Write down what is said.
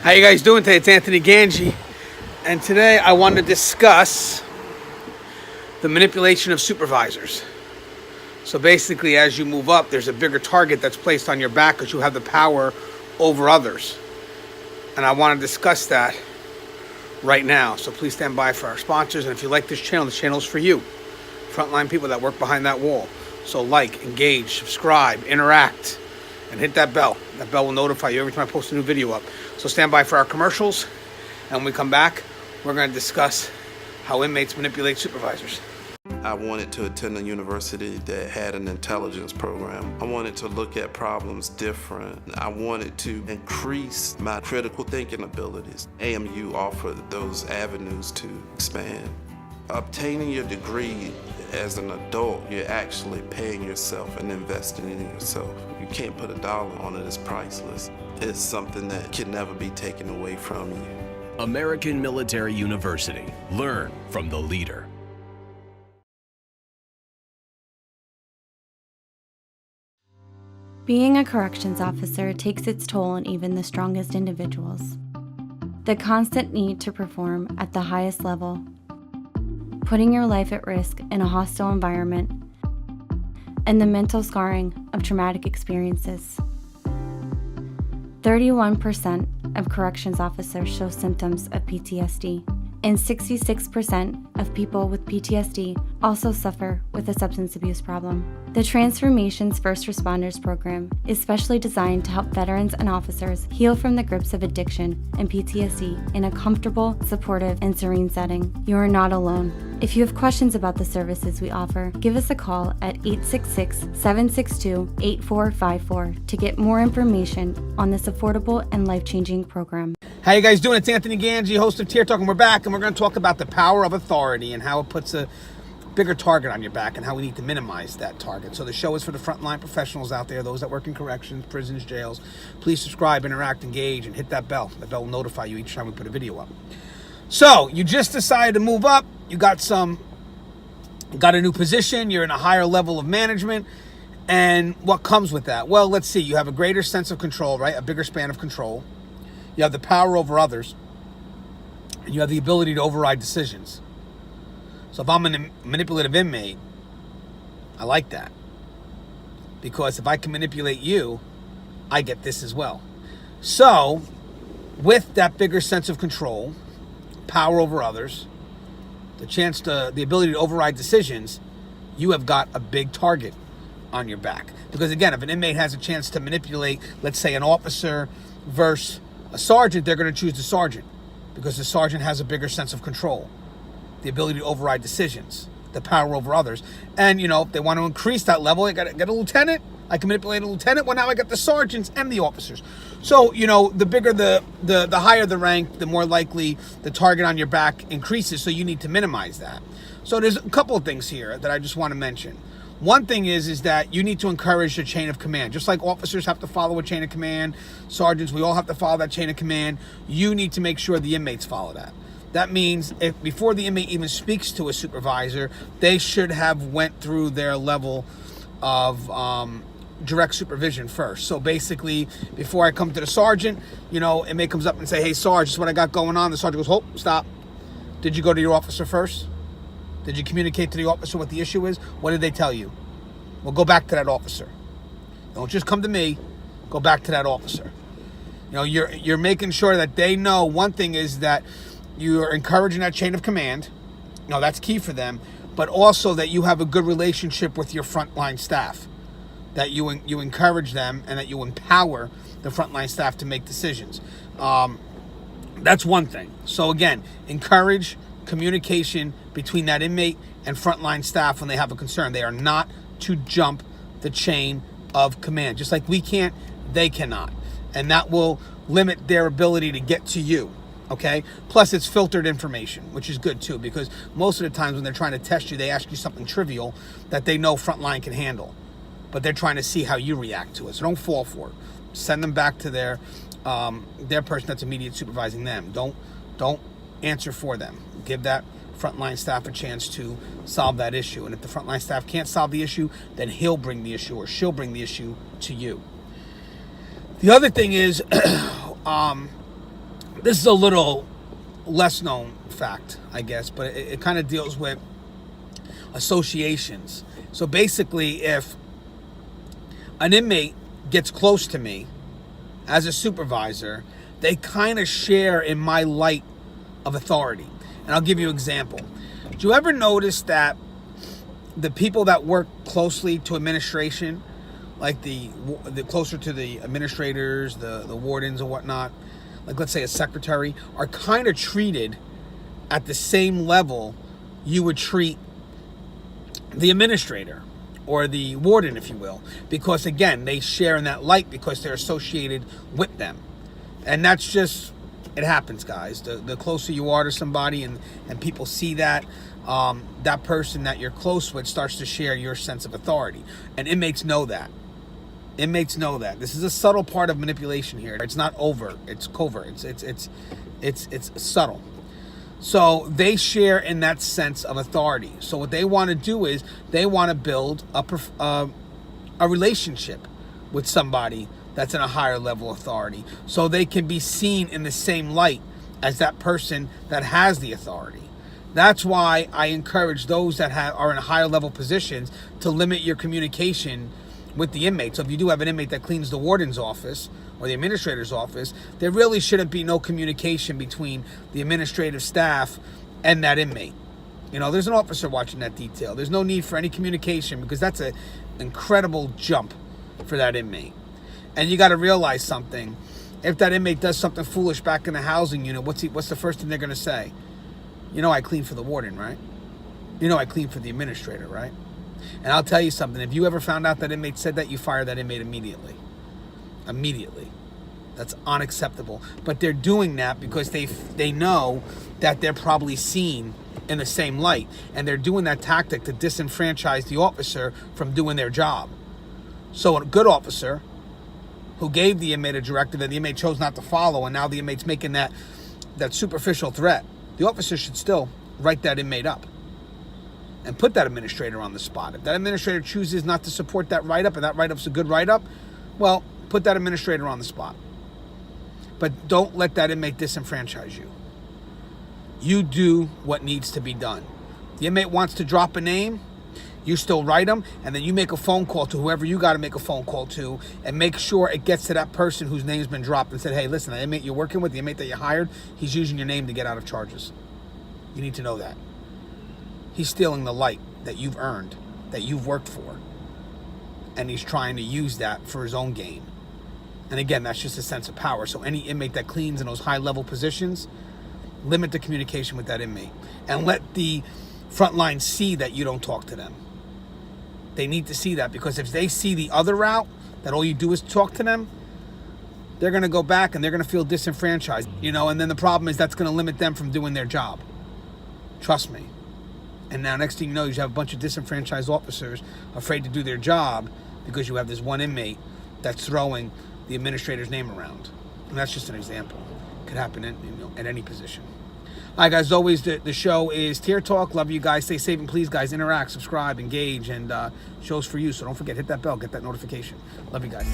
How you guys doing today? It's Anthony Gangi, and today I want to discuss the manipulation of supervisors. So basically, as you move up, there's a bigger target that's placed on your back because you have the power over others. And I want to discuss that right now. So please stand by for our sponsors. And if you like this channel is for you. Frontline people that work behind that wall. So like, engage, subscribe, interact, and hit that bell. That bell will notify you every time I post a new video up. So stand by for our commercials. And when we come back, we're going to discuss how inmates manipulate supervisors. I wanted to attend a university that had an intelligence program. I wanted to look at problems different. I wanted to increase my critical thinking abilities. AMU offered those avenues to expand. Obtaining your degree as an adult, you're actually paying yourself and investing in yourself. You can't put a dollar on it, it's priceless. It's something that can never be taken away from you. American Military University. Learn from the leader. Being a corrections officer takes its toll on even the strongest individuals. The constant need to perform at the highest level, putting your life at risk in a hostile environment, and the mental scarring of traumatic experiences. 31% of corrections officers show symptoms of PTSD, and 66% of people with PTSD also suffer with a substance abuse problem. The Transformations First Responders program is specially designed to help veterans and officers heal from the grips of addiction and PTSD in a comfortable, supportive, and serene setting. You are not alone. If you have questions about the services we offer, give us a call at 866-762-8454 to get more information on this affordable and life-changing program. How you guys doing? It's Anthony Gangi, host of Tier Talk, and we're back, and we're going to talk about the power of authority and how it puts a bigger target on your back and how we need to minimize that target. So the show is for the frontline professionals out there, those that work in corrections, prisons, jails. Please subscribe, interact, engage, and hit that bell. The bell will notify you each time we put a video up. So you just decided to move up. You got a new position. You're in a higher level of management. And what comes with that? Well, let's see. You have a greater sense of control, right? A bigger span of control. You have the power over others. And you have the ability to override decisions. So if I'm a manipulative inmate, I like that. Because if I can manipulate you, I get this as well. So with that bigger sense of control, power over others, the ability to override decisions, you have got a big target on your back. Because again, if an inmate has a chance to manipulate, let's say an officer versus a sergeant, they're going to choose the sergeant because the sergeant has a bigger sense of control, the ability to override decisions, the power over others. And, if they want to increase that level, they got to get a lieutenant. I can manipulate a lieutenant. Well, now I got the sergeants and the officers. So, the bigger the higher the rank, the more likely the target on your back increases. So you need to minimize that. So there's a couple of things here that I just want to mention. One thing is that you need to encourage a chain of command. Just like officers have to follow a chain of command, sergeants, we all have to follow that chain of command. You need to make sure the inmates follow that. That means if before the inmate even speaks to a supervisor, they should have went through their level of direct supervision first. So basically, before I come to the sergeant, inmate comes up and say, "Hey, Sarge, this is what I got going on." The sergeant goes, "Hold, stop. Did you go to your officer first? Did you communicate to the officer what the issue is? What did they tell you? Well, go back to that officer. Don't just come to me. Go back to that officer." You're making sure that they know. One thing is that you're encouraging that chain of command. That's key for them. But also that you have a good relationship with your frontline staff. That you encourage them and that you empower the frontline staff to make decisions. That's one thing. So again, encourage communication between that inmate and frontline staff when they have a concern. They are not to jump the chain of command. Just like we can't, they cannot. And that will limit their ability to get to you. Okay. Plus it's filtered information, which is good too, because most of the times when they're trying to test you, they ask you something trivial that they know frontline can handle, but they're trying to see how you react to it. So don't fall for it. Send them back to their person that's immediate supervising them. Don't answer for them. Give that frontline staff a chance to solve that issue. And if the frontline staff can't solve the issue, then he'll bring the issue or she'll bring the issue to you. The other thing is, This is a little less known fact, I guess, but it kind of deals with associations. So basically, if an inmate gets close to me as a supervisor, they kind of share in my light of authority. And I'll give you an example. Do you ever notice that the people that work closely to administration, like the closer to the administrators, the wardens and whatnot, like let's say a secretary, are kind of treated at the same level you would treat the administrator or the warden, if you will, because again, they share in that light because they're associated with them. And that's just, it happens, guys. The closer you are to somebody and people see that, that person that you're close with starts to share your sense of authority. And inmates know that. Inmates know that. This is a subtle part of manipulation here. It's not overt. It's covert. It's subtle. So they share in that sense of authority. So what they want to do is they want to build a relationship with somebody that's in a higher level authority, so they can be seen in the same light as that person that has the authority. That's why I encourage those that are in higher level positions to limit your communication with the inmate. So if you do have an inmate that cleans the warden's office or the administrator's office, there really shouldn't be no communication between the administrative staff and that inmate. You know, there's an officer watching that detail. There's no need for any communication because that's an incredible jump for that inmate. And you got to realize something. If that inmate does something foolish back in the housing unit, what's the first thing they're going to say? You know, I clean for the warden, right? You know, I clean for the administrator, right? And I'll tell you something. If you ever found out that inmate said that, you fire that inmate immediately. Immediately. That's unacceptable. But they're doing that because they know that they're probably seen in the same light. And they're doing that tactic to disenfranchise the officer from doing their job. So a good officer who gave the inmate a directive and the inmate chose not to follow, and now the inmate's making that superficial threat, the officer should still write that inmate up and put that administrator on the spot. If that administrator chooses not to support that write-up and that write-up's a good write-up, well, put that administrator on the spot. But don't let that inmate disenfranchise you. You do what needs to be done. The inmate wants to drop a name, you still write them, and then you make a phone call to whoever you got to make a phone call to and make sure it gets to that person whose name's been dropped and said, hey, listen, the inmate you're working with, the inmate that you hired, he's using your name to get out of charges. You need to know that. He's stealing the light that you've earned, that you've worked for, and he's trying to use that for his own gain. And again, that's just a sense of power. So any inmate that cleans in those high-level positions, limit the communication with that inmate and let the front line see that you don't talk to them. They need to see that, because if they see the other route, that all you do is talk to them, they're going to go back and they're going to feel disenfranchised, you know, and then the problem is that's going to limit them from doing their job. Trust me. And now next thing you know, you have a bunch of disenfranchised officers afraid to do their job because you have this one inmate that's throwing the administrator's name around. And that's just an example. It could happen at any position. All right, guys, as always, the show is Tier Talk. Love you guys. Stay safe, and please, guys, interact, subscribe, engage, and show's for you. So don't forget, hit that bell, get that notification. Love you guys.